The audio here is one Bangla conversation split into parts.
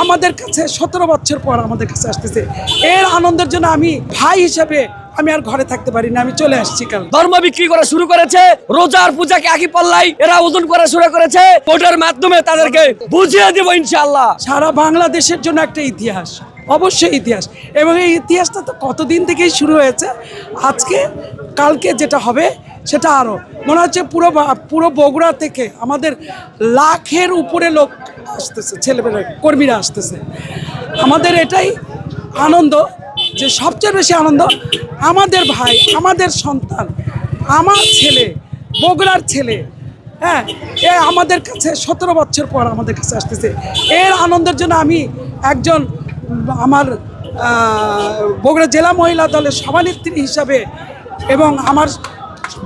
আমাদের কাছে 17 বছর পর আমাদের কাছে আসতেছে। এর আনন্দের জন্য আমি ভাই হিসেবে আমি আর ঘরে থাকতে পারি না, আমি চলে আসছি। কাল ধর্ম বিক্রি করা শুরু করেছে, রোজার পূজাকে একই পাল্লাই এরা ওজন করা শুরু করেছে। ভোটের মাধ্যমে তাদেরকে বুঝিয়ে দেব ইনশাআল্লাহ। সারা বাংলাদেশের জন্য একটা ইতিহাস, অবশ্যই ইতিহাস, এবং এই ইতিহাসটা তো কতদিন থেকেই শুরু হয়েছে। আজকে কালকে যেটা হবে সেটা আরও মনে হচ্ছে পুরো বগুড়া থেকে আমাদের লাখের উপরে লোক আসতেছে, ছেলেমেয়েরা কর্মীরা আসতেছে। আমাদের এটাই আনন্দ, যে সবচেয়ে বেশি আনন্দ আমাদের ভাই, আমাদের সন্তান, আমার ছেলে, বগুড়ার ছেলে, হ্যাঁ, এ আমাদের কাছে 17 বছর পর আমাদের কাছে আসতেছে। এর আনন্দের জন্য আমি একজন আমার বগুড়া জেলা মহিলা দলের সভানেত্রী হিসাবে এবং আমার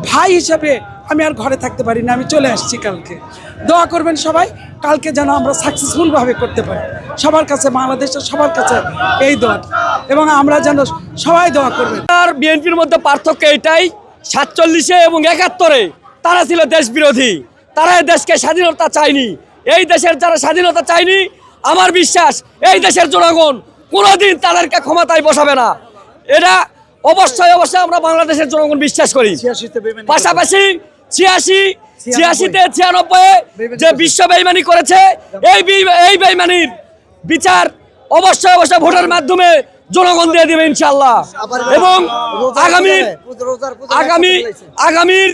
ভাই হিসাবে আমি আর ঘরে থাকতে পারি না, আমি চলে আসছি। কালকে দোয়া করবেন সবাই, কালকে যেন আমরা সাকসেসফুলভাবে করতে পারি। সবার কাছে, বাংলাদেশের সবার কাছে এই দোয়া, এবং আমরা যেন সবাই দোয়া করবেন। আর বিএনপির মধ্যে পার্থক্য এটাই, 47-এ এবং 71-এ তারা ছিল দেশ বিরোধী, তারা এই দেশকে স্বাধীনতা চায়নি। এই দেশের যারা স্বাধীনতা চায়নি, আমার বিশ্বাস এই দেশের জনগণ কোনোদিন তাদেরকে ক্ষমতায় বসাবে না। এটা অবশ্যই আমরা বাংলাদেশের জনগণ বিশ্বাস করি। পাশাপাশি 86-তে 96-এ যে বিশ্ব বেইমানি করেছে, এই বেইমানির বিচার অবশ্যই ভোটের মাধ্যমে জনগণ দিয়ে দেবে ইনশাআল্লাহ। এবং আগামীর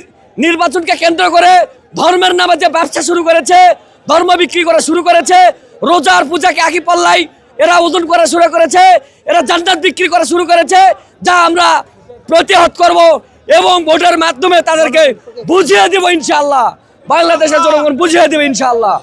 নির্বাচনকে কেন্দ্র করে ধর্মের নামে যে ব্যবসা শুরু করেছে, ধর্ম বিক্রি করা শুরু করেছে, রোজার পূজাকে একই পাল্লাই এরা ওজন করা শুরু করেছে, এরা জান্নাত বিক্রি করা শুরু করেছে, যা আমরা প্রতিহত করব এবং ভোটের মাধ্যমে তাদেরকে বুঝিয়ে দেব ইনশাআল্লাহ। বাংলাদেশের জনগণ বুঝিয়ে দেবে ইনশাআল্লাহ।